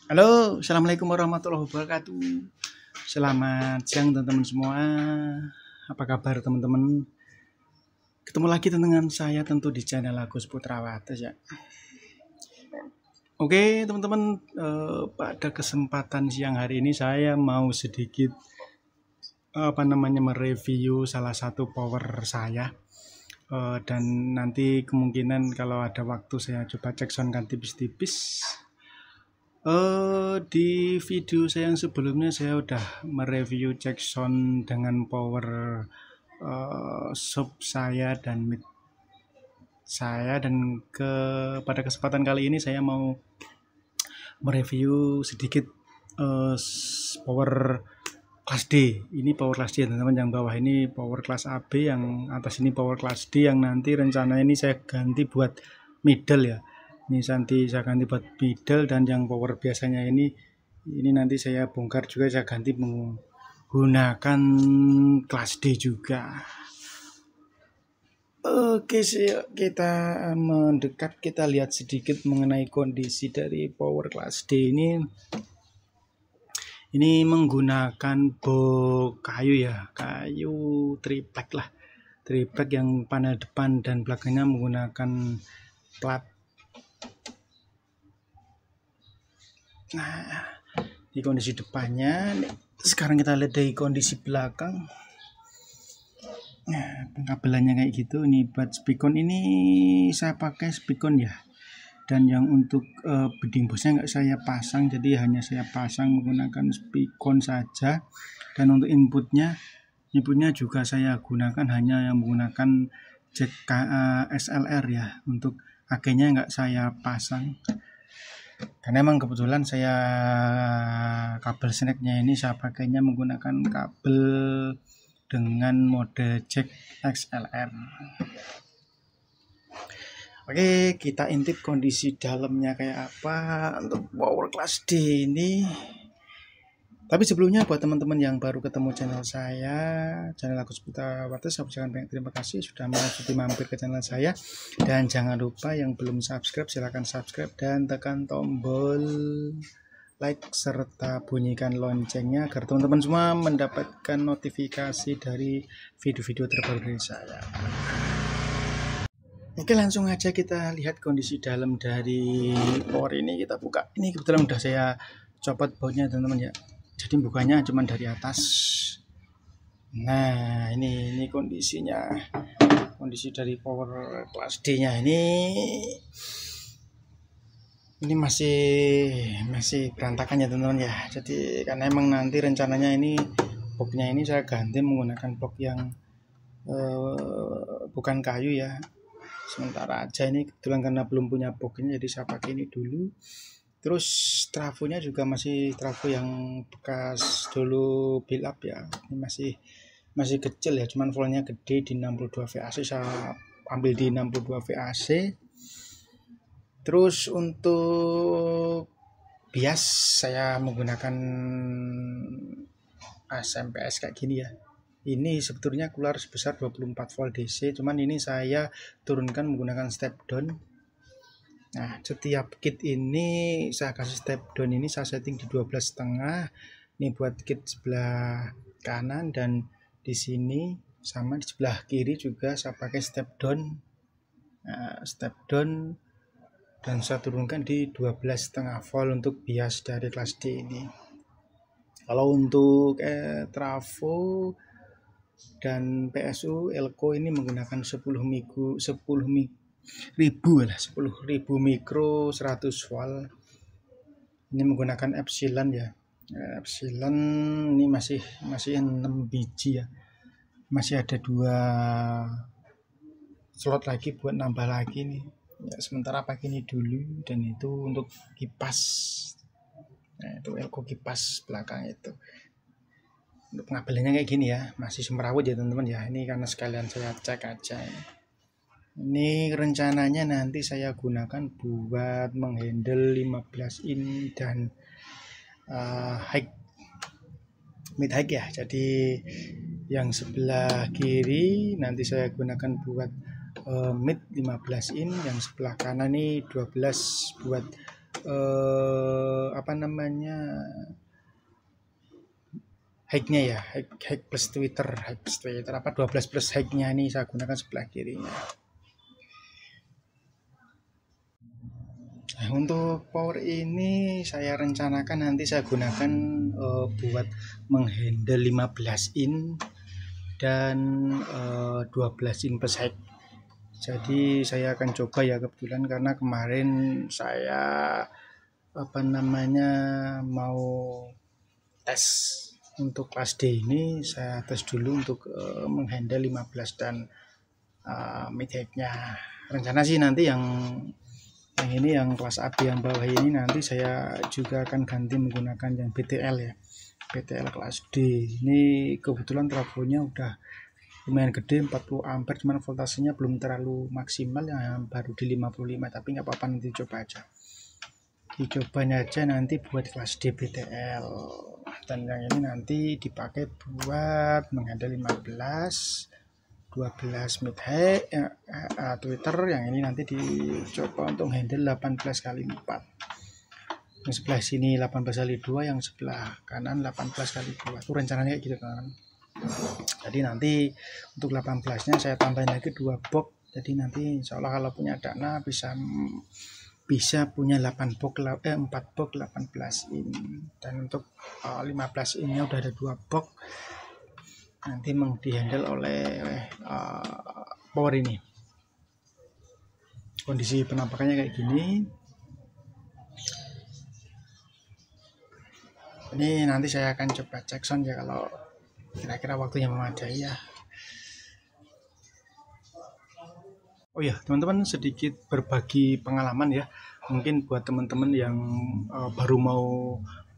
Halo, assalamualaikum warahmatullahi wabarakatuh. Selamat siang teman-teman semua. Apa kabar teman-teman? Ketemu lagi dengan saya tentu di channel Agus Putrawates ya. Oke teman-teman, pada kesempatan siang hari ini saya mau sedikit mereview salah satu power saya. Dan nanti kemungkinan kalau ada waktu saya coba cek soundkan tipis-tipis. Di video saya yang sebelumnya saya udah mereview cek sound dengan power sub saya dan mid saya, dan pada kesempatan kali ini saya mau mereview sedikit power kelas D. Ini power kelas D teman-teman, yang bawah ini power kelas AB, yang atas ini power kelas D, yang nanti rencananya ini saya ganti buat middle ya. Ini nanti saya ganti buat middle, dan yang power biasanya ini nanti saya bongkar juga, saya ganti menggunakan kelas D juga. Oke, kita mendekat, kita lihat sedikit mengenai kondisi dari power kelas D ini. Ini menggunakan box kayu ya, kayu triplek lah, triplek yang panel depan dan belakangnya menggunakan plat. Nah, di kondisi depannya, sekarang kita lihat dari kondisi belakang. Nah, pengkabelannya kayak gitu. Ini buat speakon, ini saya pakai speakon ya. Dan yang untuk beading boxnya nggak saya pasang, jadi hanya saya pasang menggunakan speakon saja. Dan untuk inputnya juga saya gunakan hanya yang menggunakan jack SLR ya. Untuk AG-nya nggak saya pasang, karena emang kebetulan saya kabel snacknya ini saya pakainya menggunakan kabel dengan mode jack XLR. Oke, kita intip kondisi dalamnya kayak apa untuk power class D ini. Tapi sebelumnya buat teman-teman yang baru ketemu channel saya, channel Agus Putrawates, saya ucapkan banyak terima kasih sudah mampir ke channel saya. Dan jangan lupa yang belum subscribe, silahkan subscribe dan tekan tombol like serta bunyikan loncengnya agar teman-teman semua mendapatkan notifikasi dari video-video terbaru dari saya. Oke, langsung aja kita lihat kondisi dalam dari power ini. Kita buka. Ini kebetulan udah saya copot bautnya teman-teman ya. Jadi bukanya cuma dari atas. Nah, ini kondisinya. Kondisi dari power kelas D-nya ini masih berantakan ya teman-teman ya. Jadi karena emang nanti rencananya ini boxnya ini saya ganti menggunakan box yang bukan kayu ya. Sementara aja ini kebetulan karena belum punya boxnya, jadi saya pakai ini dulu. Terus trafonya juga masih trafo yang bekas dulu build up ya. Ini masih kecil ya, cuman voltnya gede di 62 VAC, saya ambil di 62 VAC. Terus untuk bias saya menggunakan ASMPS kayak gini ya. Ini sebetulnya keluar sebesar 24 volt DC, cuman ini saya turunkan menggunakan step down. Nah, setiap kit ini saya kasih step down ini saya setting di 12,5. Ini buat kit sebelah kanan, dan di sini sama di sebelah kiri juga saya pakai step down. Nah, step down dan saya turunkan di 12,5 volt untuk bias dari kelas D ini. Kalau untuk trafo dan PSU Elko ini menggunakan 10.000 mikro 100 volt. Ini menggunakan epsilon ya. Epsilon ini masih 6 biji ya. Masih ada 2 slot lagi buat nambah lagi nih. Ya, sementara pakai ini dulu, dan itu untuk kipas. Nah, itu Elko kipas belakang itu. Untuk pengabelannya kayak gini ya, masih semrawut ya teman-teman ya. Ini karena sekalian saya cek aja ya. Ini rencananya nanti saya gunakan buat menghandle 15 in dan mid high ya. Jadi yang sebelah kiri nanti saya gunakan buat mid 15 in, yang sebelah kanan ini 12 buat apa namanya, high-nya ya, high plus Twitter apa 12 plus high-nya ini saya gunakan sebelah kirinya. Nah, untuk power ini saya rencanakan nanti saya gunakan buat menghandle 15 in dan 12 in plus high. Jadi saya akan coba ya, kebetulan karena kemarin saya apa namanya mau tes untuk kelas D ini, saya tes dulu untuk menghandle 15 dan mid high-nya. Rencana sih nanti yang ini yang kelas AB yang bawah ini nanti saya juga akan ganti menggunakan yang BTL ya, BTL kelas D. Ini kebetulan trafonya udah lumayan gede, 40 ampere, cuman voltasenya belum terlalu maksimal, yang baru di 55, tapi nggak apa-apa, nanti coba aja, dicobanya aja nanti buat kelas D BTL. Dan yang ini nanti dipakai buat menghandle 15 12 mid high Twitter. Yang ini nanti dicoba untuk handle 18 kali 4. Yang sebelah sini 18 kali 2, yang sebelah kanan 18 kali 2. Itu rencananya kayak gitu kan. Jadi nanti untuk 18-nya saya tambahin lagi 2 box. Jadi nanti insya Allah kalau punya dana bisa punya 4 box 18 in. Dan untuk 15 innya udah ada 2 box, nanti dihandle oleh power ini. Kondisi penampakannya kayak gini. Ini nanti saya akan coba cek sound ya, kalau kira-kira waktunya memadai ya. Oh ya teman-teman, sedikit berbagi pengalaman ya, mungkin buat teman-teman yang baru mau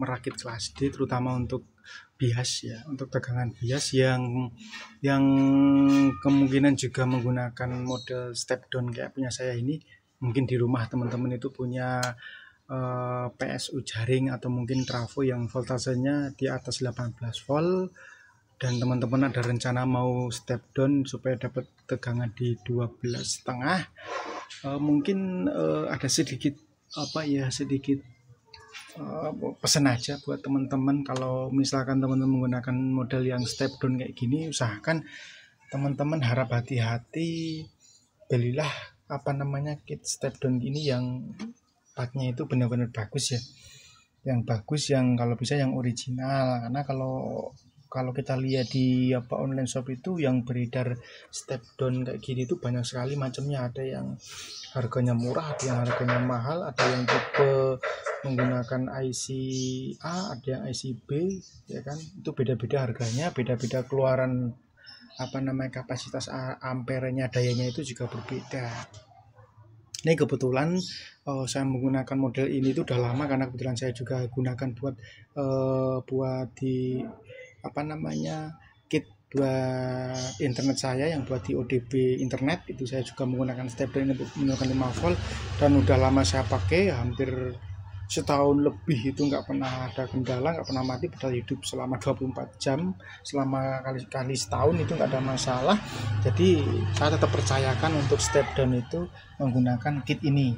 merakit kelas D, terutama untuk bias ya, untuk tegangan bias yang kemungkinan juga menggunakan model step down kayak punya saya ini. Mungkin di rumah teman-teman itu punya PSU jaring atau mungkin trafo yang voltasenya di atas 18 volt, dan teman-teman ada rencana mau step down supaya dapat tegangan di 12,5, mungkin ada sedikit pesan aja buat teman-teman. Kalau misalkan teman-teman menggunakan model yang step down kayak gini, usahakan teman-teman harap hati-hati, belilah kit step down ini yang partnya itu benar-benar bagus ya, yang bagus, yang kalau bisa yang original. Karena kalau kita lihat di online shop itu yang beredar step down kayak gini itu banyak sekali macamnya. Ada yang harganya murah, ada yang harganya mahal, ada yang tipe menggunakan IC A, ada yang IC B ya kan. Itu beda-beda harganya, beda-beda keluaran kapasitas amperenya, dayanya itu juga berbeda. Ini kebetulan saya menggunakan model ini itu udah lama, karena kebetulan saya juga gunakan buat di kit buat internet saya, yang buat di ODB internet itu saya juga menggunakan step down untuk menggunakan 5 volt, dan udah lama saya pakai, hampir setahun lebih itu nggak pernah ada kendala, nggak pernah mati, padahal hidup selama 24 jam selama kali setahun itu nggak ada masalah. Jadi saya tetap percayakan untuk step down itu menggunakan kit ini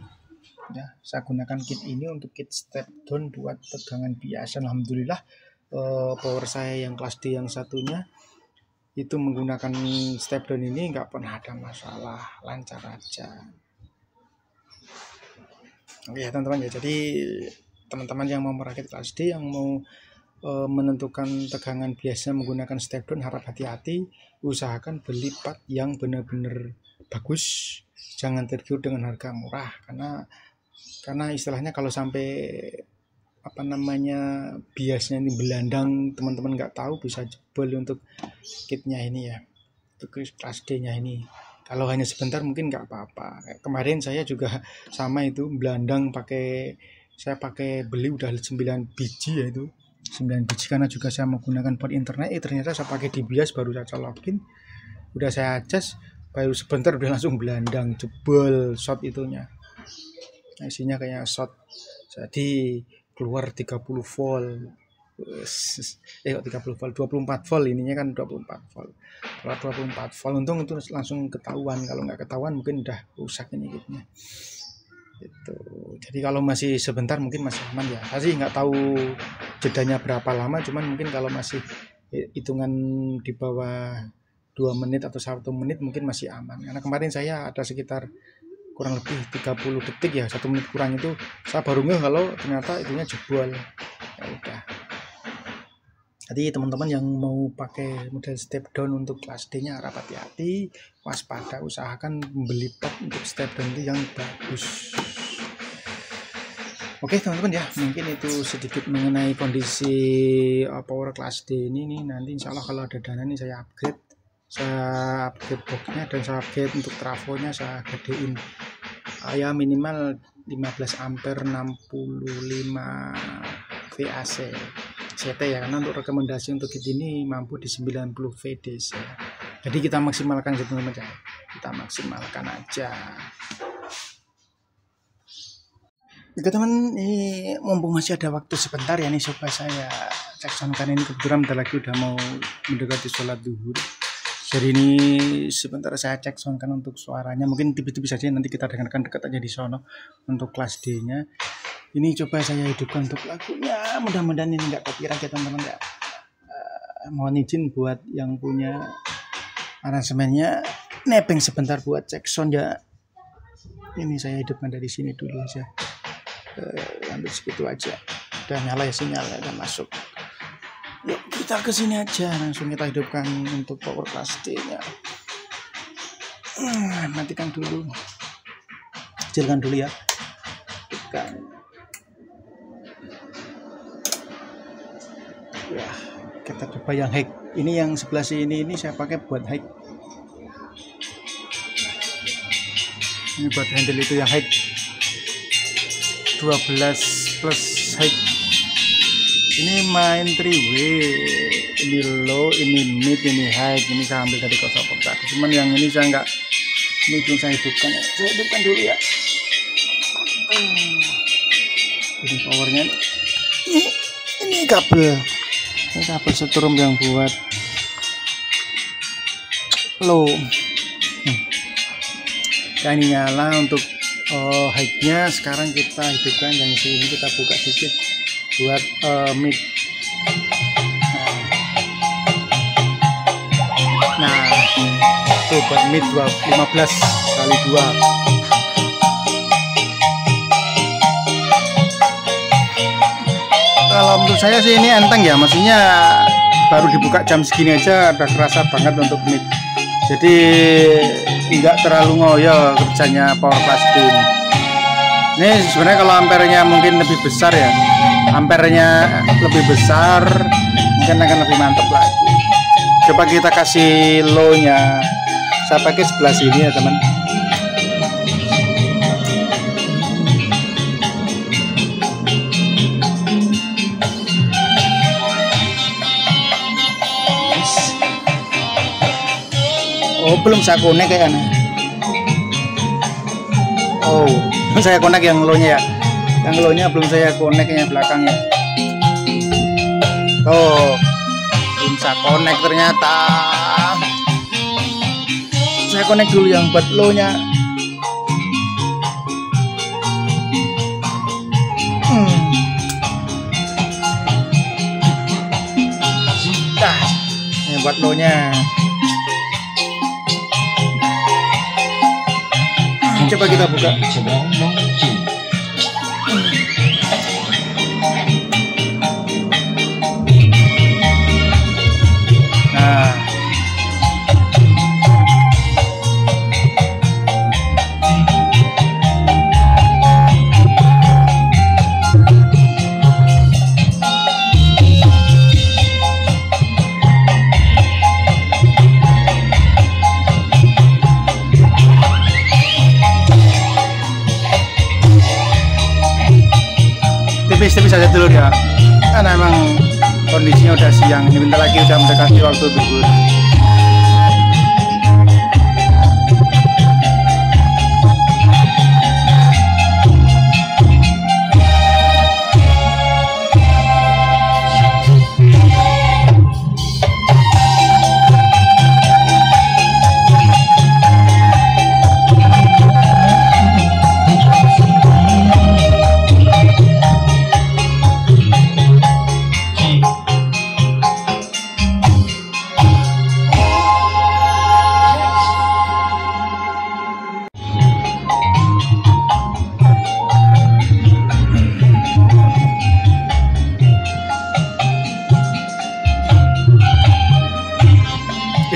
ya. Saya gunakan kit ini untuk kit step down buat tegangan biasa. Alhamdulillah power saya yang kelas D yang satunya itu menggunakan step down ini nggak pernah ada masalah, lancar aja. Oke ya teman-teman ya, jadi teman-teman yang mau merakit kelas D, yang mau menentukan tegangan biasa menggunakan step down, harap hati-hati, usahakan beli part yang benar-benar bagus, jangan tergiur dengan harga murah, karena istilahnya kalau sampai biasnya ini belandang, teman-teman nggak tahu, bisa jebol untuk kitnya ini ya, untuk kelas D nya ini. Kalau hanya sebentar mungkin nggak apa-apa. Kemarin saya juga sama itu, belandang saya beli udah 9 biji ya, itu 9 biji, karena juga saya menggunakan port internet. Ternyata saya pakai di bias, baru saya colokin, udah saya cas, baru sebentar udah langsung belandang, jebol short itunya, isinya kayak short, jadi keluar 30 volt. 30 volt, 24 volt, ininya kan 24 volt. Kalau 24 volt untung itu langsung ketahuan, kalau nggak ketahuan mungkin udah rusak ini kitnya. Itu. Jadi kalau masih sebentar mungkin masih aman ya. Saya sih nggak tahu jedanya berapa lama, cuman mungkin kalau masih hitungan di bawah 2 menit atau 1 menit mungkin masih aman. Karena kemarin saya ada sekitar kurang lebih 30 detik ya, 1 menit kurang itu saya baru ngeh kalau ternyata itunya jebol. Ya udah. Jadi teman-teman yang mau pakai model step down untuk kelas D-nya harap hati-hati, waspada, usahakan membeli part untuk step down itu yang bagus. Oke teman-teman ya, mungkin itu sedikit mengenai kondisi power kelas D ini nih. Nanti insya Allah kalau ada dana nih saya upgrade boxnya dan saya upgrade untuk trafonya, saya gedein ya minimal 15 ampere 65 VAC CT ya, karena untuk rekomendasi untuk ini mampu di 90 VDC. Jadi kita maksimalkan teman-teman ya, kita maksimalkan aja. Oke teman, ini mumpung masih ada waktu sebentar ya nih, coba saya cek soundkan ini, kebetulan bentar lagi udah mau mendekati sholat zuhur. Jadi ini sebentar saya cek soundkan untuk suaranya, mungkin tipis-tipis saja nanti kita dengarkan dekat aja di sono untuk kelas D-nya. Ini coba saya hidupkan untuk lagunya, mudah-mudahan ini nggak copyright ya teman-teman ya. Mohon izin buat yang punya aransemennya, nebeng sebentar buat cek sound ya. Ini saya hidupkan dari sini dulu aja. Ambil segitu aja. Udah nyala ya sinyalnya, udah masuk. Yuk kita ke sini aja, langsung kita hidupkan untuk power kelas D-nya. Matikan dulu, kecilkan dulu ya. Hidupkan. Ya, kita coba yang high. Ini yang sebelah sini ini saya pakai buat high. Ini buat handle itu yang high 12 plus high. Ini main 3-way, ini low, ini mid, ini high. Ini saya ambil dari crossover tadi. Cuman yang ini saya nggak, ini belum saya hidupkan. Saya hidupkan dulu ya. Ini powernya. Ini kabel. Ini kabel setrum yang buat low. Nah, ini nyala untuk high-nya. Sekarang kita hidupkan yang sini, kita buka sedikit buat mid. Nah, tuh buat mid 15 kali 2. Kalau menurut saya sih ini enteng ya, maksudnya baru dibuka jam segini aja udah kerasa banget untuk mid. Jadi tidak terlalu ngoyo kerjanya power class D ini. Ini sebenarnya kalau ampernya mungkin lebih besar ya, ampernya lebih besar mungkin akan lebih mantap lagi. Coba kita kasih low nya, saya pakai sebelah sini ya teman. Oh belum saya connect kayaknya. Oh saya connect yang low nya ya, yang low nya belum saya connect yang belakangnya. Oh belum saya connect ternyata. Saya connect dulu yang buat low nya. Nah ini buat low nya. Coba kita buka. Nah, tipis aja dulu ya, karena emang kondisinya udah siang, ini bentar lagi udah mendekati waktu zuhur.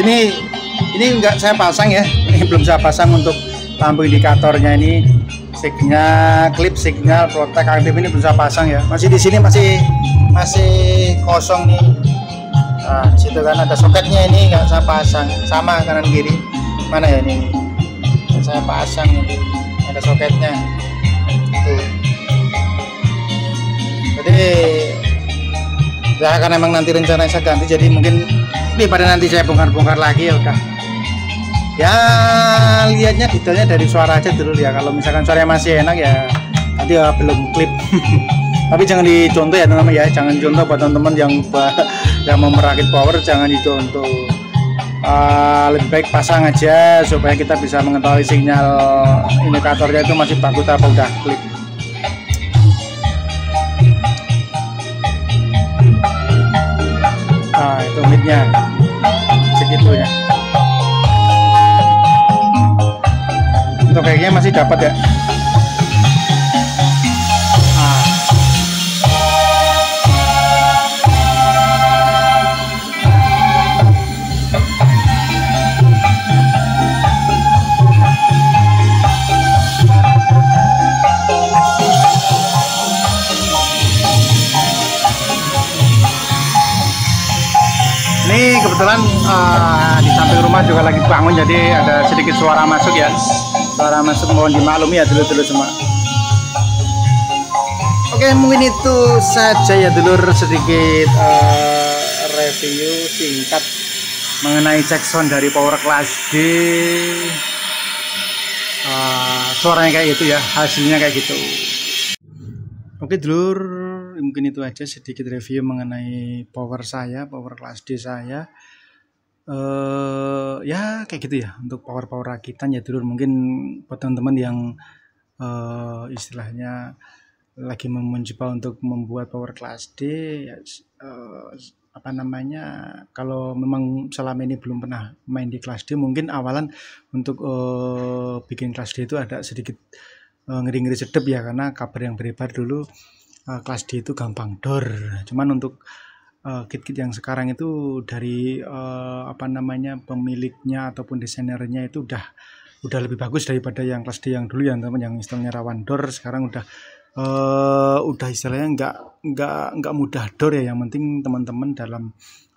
Ini enggak saya pasang ya, ini belum saya pasang untuk lampu indikatornya ini. Signal klip signal protek aktif ini belum saya pasang ya, masih di sini masih kosong nih. Nah di situ kan ada soketnya, ini nggak saya pasang, sama kanan kiri mana ya, ini saya pasang, ini ada soketnya tuh. Jadi ya kan emang nanti rencana saya ganti, jadi mungkin daripada nanti saya bongkar lagi ya udah ya, lihatnya detailnya dari suara aja dulu ya. Kalau misalkan suaranya masih enak ya nanti ya belum klip. Tapi jangan dicontoh ya teman-teman ya, jangan contoh buat teman-teman yang mau merakit power, jangan dicontoh. Lebih baik pasang aja supaya kita bisa mengetahui sinyal indikatornya itu masih bagus apa udah klip. Nah itu midnya segitunya. Untuk kayaknya masih dapat ya. Ini kebetulan di samping rumah juga lagi bangun, jadi ada sedikit suara masuk ya. Suara masuk, mohon dimaklumi ya dulur-dulur semua. Oke, mungkin itu saja ya dulur, sedikit review singkat mengenai cek sound dari Power Class D. Suaranya kayak gitu ya, hasilnya kayak gitu. Oke dulur, mungkin itu aja sedikit review mengenai power Class D saya. Ya kayak gitu ya untuk power rakitan ya dulur. Mungkin buat teman-teman yang istilahnya lagi mencoba untuk membuat Power Class D ya, apa namanya, kalau memang selama ini belum pernah main di Class D, mungkin awalan untuk bikin Class D itu ada sedikit ngeri-ngeri sedep ya, karena kabar yang beredar dulu Class D itu gampang dor. Cuman untuk kit-kit yang sekarang itu dari apa namanya, pemiliknya ataupun desainernya itu udah lebih bagus daripada yang Class D yang dulu ya teman, yang istilahnya rawan dor. Sekarang udah istilahnya nggak mudah dor ya. Yang penting teman-teman dalam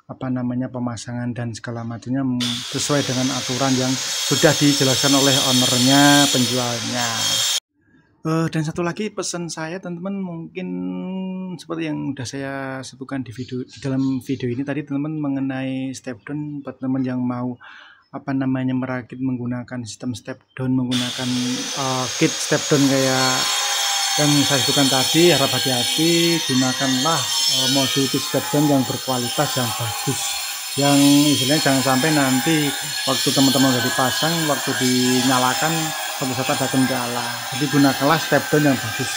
apa namanya pemasangan dan segala macamnya sesuai dengan aturan yang sudah dijelaskan oleh ownernya, penjualnya. Dan satu lagi pesan saya teman-teman, mungkin seperti yang udah saya sebutkan di dalam video ini tadi teman-teman, mengenai step down. Buat teman yang mau apa namanya merakit menggunakan sistem step down, menggunakan kit step down kayak yang saya sebutkan tadi, harap hati-hati, gunakanlah modul kit step down yang berkualitas, yang bagus, yang istilahnya jangan sampai nanti waktu teman-teman udah dipasang, waktu dinyalakan suatu saat ada kendala. Jadi gunakanlah step down yang bagus.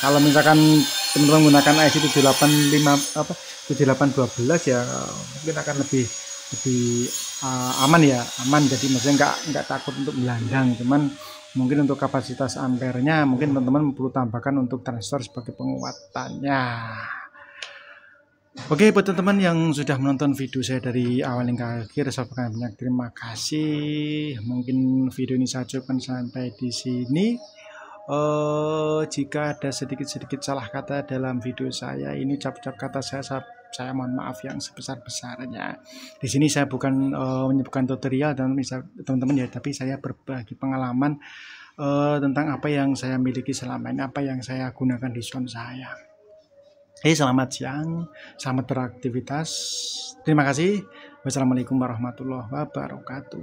Kalau misalkan teman-teman menggunakan IC 7812 ya mungkin akan lebih aman ya, aman. Jadi maksudnya nggak takut untuk melandang. Cuman mungkin untuk kapasitas ampernya mungkin teman-teman perlu tambahkan untuk transistor sebagai penguatannya. Oke, buat teman-teman yang sudah menonton video saya dari awal hingga akhir, saya ucapkan banyak terima kasih. Mungkin video ini saya cukupkan sampai di sini. Jika ada sedikit salah kata dalam video saya ini, ucap-ucap kata saya mohon maaf yang sebesar-besarnya. Di sini saya bukan menyebutkan tutorial dan teman-teman ya, tapi saya berbagi pengalaman tentang apa yang saya miliki selama ini, apa yang saya gunakan di sound saya. Selamat siang, selamat beraktivitas. Terima kasih. Wassalamualaikum warahmatullahi wabarakatuh.